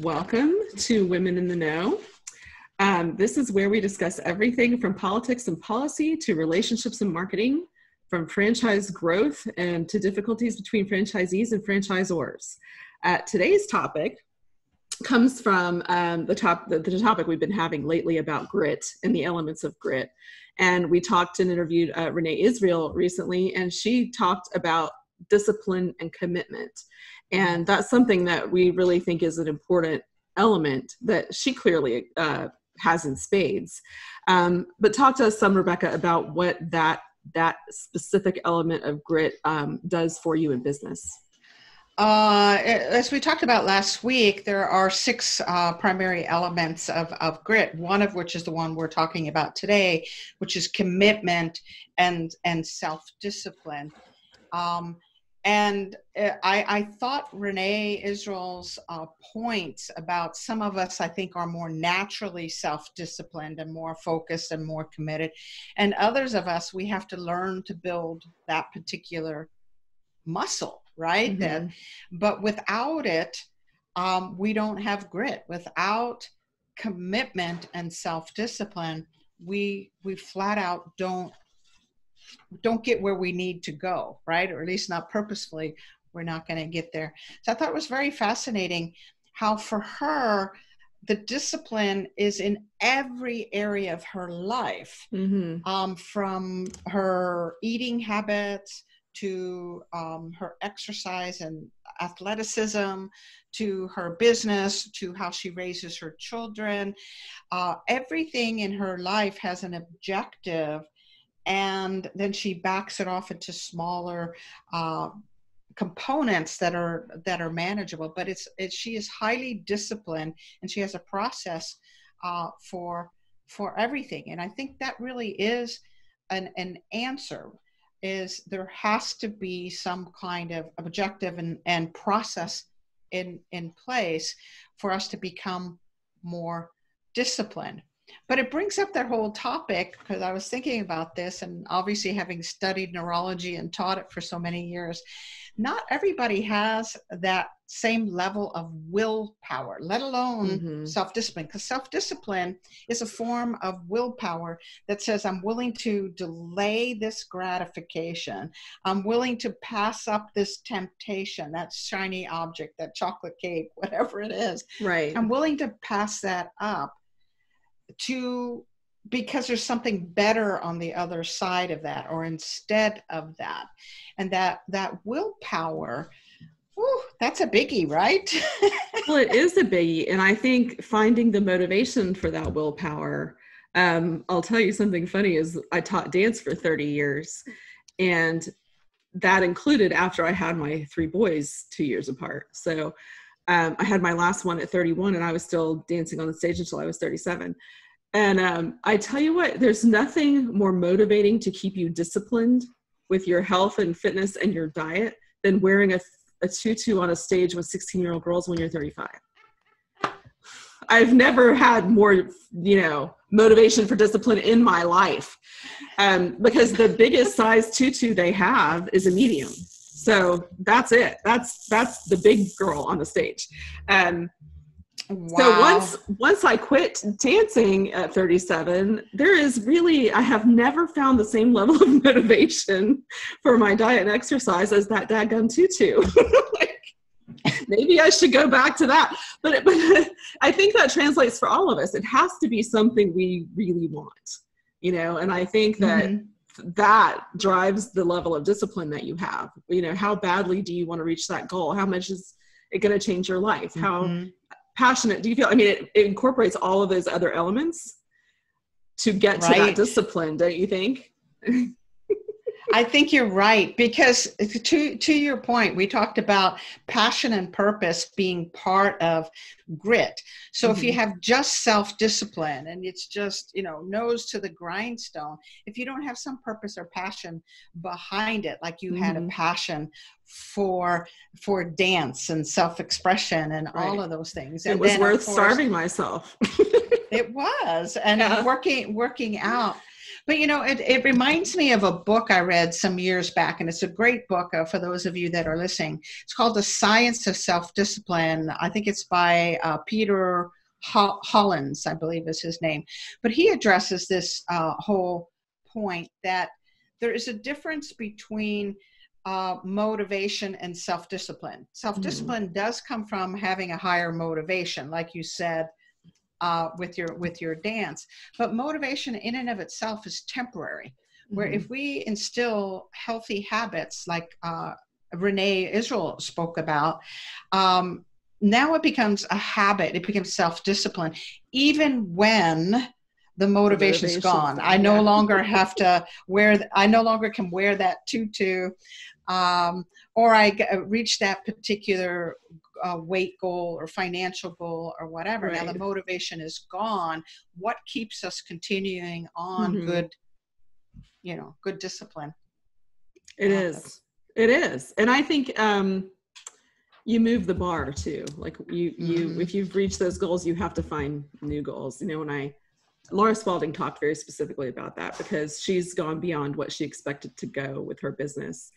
Welcome to Women in the Know. This is where we discuss everything from politics and policy to relationships and marketing, from franchise growth and to difficulties between franchisees and franchisors. Today's topic comes from the topic we've been having lately about grit and the elements of grit. And we talked and interviewed Renee Israel recently, and she talked about discipline and commitment. And that's something that we really think is an important element that she clearly has in spades. But talk to us some, Rebecca, about what that specific element of grit does for you in business. As we talked about last week, there are 6 primary elements of grit, one of which is the one we're talking about today, which is commitment and self-discipline. And I thought Renee Israel's points about some of us, I think, are more naturally self-disciplined and more focused and more committed. And others of us, we have to learn to build that particular muscle, right? Mm-hmm. But without it, we don't have grit. Without commitment and self-discipline, we flat out don't get where we need to go, right? Or at least not purposefully, we're not going to get there. So I thought it was very fascinating how for her, the discipline is in every area of her life, from her eating habits to her exercise and athleticism, to her business, to how she raises her children. Everything in her life has an objective, and then she backs it off into smaller components that are manageable. But she is highly disciplined, and she has a process for everything. And I think that really is an answer. Is there has to be some kind of objective and process in place for us to become more disciplined. But it brings up that whole topic, because I was thinking about this, and obviously having studied neurology and taught it for so many years, not everybody has that same level of willpower, let alone self-discipline, because self-discipline is a form of willpower that says, I'm willing to delay this gratification. I'm willing to pass up this temptation, that shiny object, that chocolate cake, whatever it is. Right. I'm willing to pass that up because there's something better on the other side of that, or instead of that. And that willpower, that's a biggie, right? Well, it is a biggie. And I think finding the motivation for that willpower, I'll tell you something funny, is I taught dance for 30 years. And that included after I had my 3 boys 2 years apart. So I had my last one at 31, and I was still dancing on the stage until I was 37. And I tell you what, there's nothing more motivating to keep you disciplined with your health and fitness and your diet than wearing a tutu on a stage with 16-year-old girls when you're 35. I've never had more, motivation for discipline in my life, because the biggest size tutu they have is a medium. So that's it. That's the big girl on the stage. Wow. So once I quit dancing at 37, I have never found the same level of motivation for my diet and exercise as that daggone tutu. Maybe I should go back to that. But I think that translates for all of us. It has to be something we really want, and I think that that drives the level of discipline that you have. How badly do you want to reach that goal? How much is it going to change your life? How passionate do you feel? I mean, it incorporates all of those other elements to get to that discipline, don't you think? I think you're right, because to your point, we talked about passion and purpose being part of grit. So if you have just self-discipline and it's just, nose to the grindstone, if you don't have some purpose or passion behind it, like you had a passion for dance and self-expression and all of those things. It was worth starving myself. It was, and working out. But it reminds me of a book I read some years back, and it's a great book for those of you that are listening. It's called The Science of Self-Discipline. I think it's by Peter Hollins, I believe is his name. But he addresses this whole point that there is a difference between motivation and self-discipline. Self-discipline does come from having a higher motivation, like you said, with your dance, but motivation in and of itself is temporary. Where if we instill healthy habits, like Renee Israel spoke about, now it becomes a habit. It becomes self-discipline, even when the motivation's gone. I no longer have to I no longer can wear that tutu, or I reach that particular weight goal or financial goal or whatever. Right. Now the motivation is gone. What keeps us continuing on good discipline? It is. And I think you move the bar too. Like if you've reached those goals, you have to find new goals. Laura Spalding talked very specifically about that, because she's gone beyond what she expected to go with her business,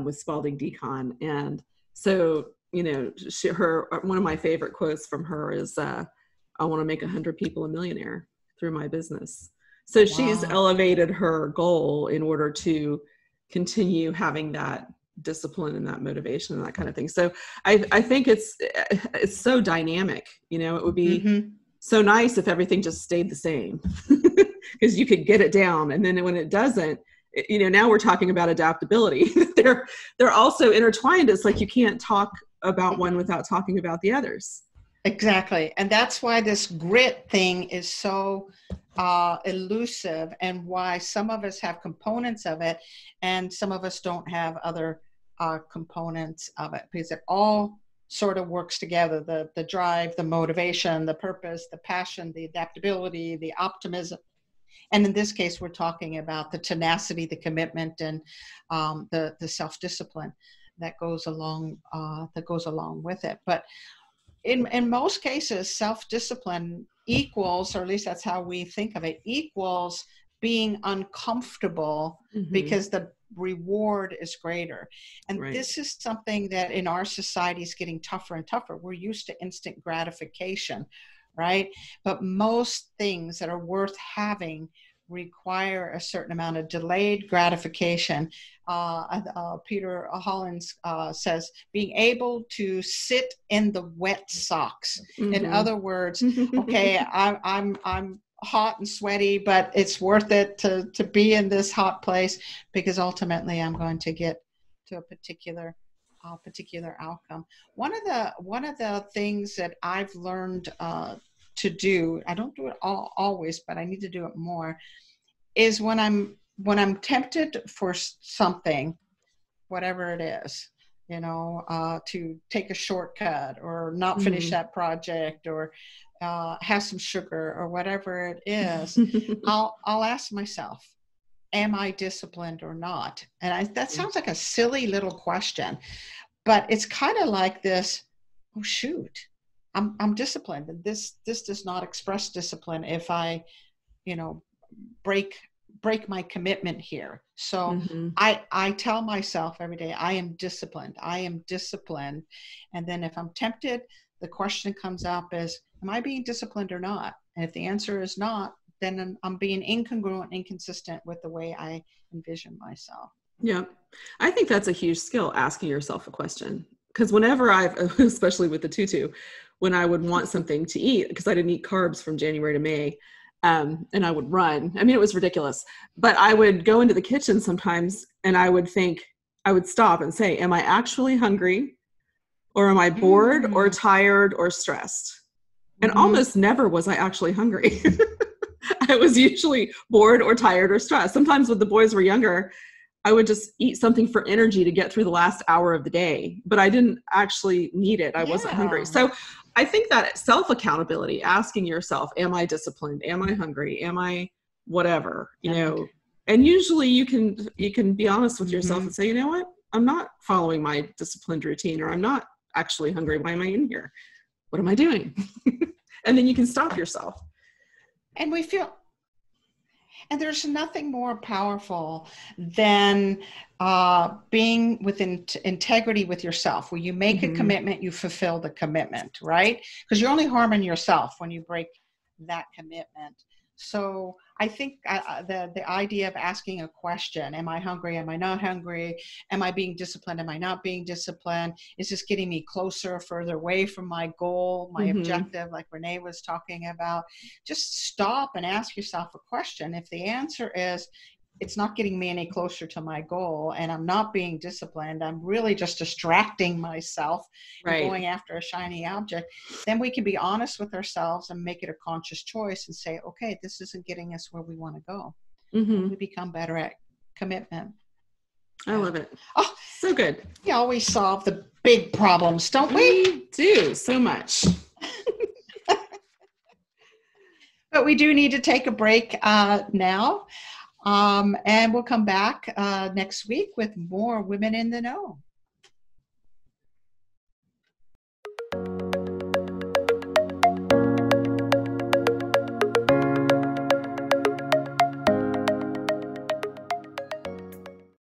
with Spalding Decon. And so, one of my favorite quotes from her is, I want to make 100 people a millionaire through my business. So she's elevated her goal in order to continue having that discipline and that motivation and that kind of thing. So I think it's so dynamic. It would be so nice if everything just stayed the same, because you could get it down. And then when it doesn't, now we're talking about adaptability. They're also intertwined. It's like you can't talk about one without talking about the others. Exactly. And that's why this grit thing is so elusive, and why some of us have components of it and some of us don't have other components of it, because it all sort of works together. The drive, the motivation, the purpose, the passion, the adaptability, the optimism. And in this case, we're talking about the tenacity, the commitment, and the self-discipline that goes along with it. But in most cases, self-discipline equals, or at least that's how we think of it, equals being uncomfortable because the reward is greater. And this is something that in our society is getting tougher and tougher. We're used to instant gratification, right? But most things that are worth having require a certain amount of delayed gratification. Peter Hollins says, being able to sit in the wet socks. In other words, okay, I'm hot and sweaty, but it's worth it to be in this hot place, because ultimately I'm going to get to a particular outcome. One of the things that I've learned to do, I don't do it always, but I need to do it more, is when I'm tempted for something, whatever it is, to take a shortcut or not finish that project, or have some sugar or whatever it is, I'll ask myself, am I disciplined or not? And that sounds like a silly little question, but it's kind of like this, oh shoot, I'm disciplined. And this does not express discipline if I, break my commitment here. So I tell myself every day, I am disciplined. And then if I'm tempted, the question comes up is, am I being disciplined or not? And if the answer is not, then I'm being incongruent, inconsistent with the way I envision myself. Yeah. I think that's a huge skill, asking yourself a question. Because whenever especially with the tutu, when I would want something to eat, because I didn't eat carbs from January to May, and I would run. I mean, it was ridiculous, but I would go into the kitchen sometimes and I would stop and say, am I actually hungry, or am I bored or tired or stressed? And almost never was I actually hungry. I was usually bored or tired or stressed. Sometimes when the boys were younger, I would just eat something for energy to get through the last hour of the day, but I didn't actually need it. I wasn't hungry. So I think that self-accountability, asking yourself, am I disciplined? Am I hungry? Am I whatever, and usually you can be honest with yourself and say, you know what, I'm not following my disciplined routine, or I'm not actually hungry. Why am I in here? What am I doing? And then you can stop yourself. And we feel, And there's nothing more powerful than being within integrity with yourself. When you make a commitment, you fulfill the commitment, right? Because you're only harming yourself when you break that commitment. So I think the idea of asking a question, am I hungry? Am I not hungry? Am I being disciplined? Am I not being disciplined? Is this getting me closer or further away from my goal, my objective, like Renee was talking about? Just stop and ask yourself a question. If the answer is, it's not getting me any closer to my goal and I'm not being disciplined, I'm really just distracting myself and going after a shiny object, then we can be honest with ourselves and make it a conscious choice and say, okay, this isn't getting us where we want to go. We become better at commitment. I love it. Oh, so good. We always solve the big problems, don't we? We do so much. But we do need to take a break now. And we'll come back next week with more Women in the Know.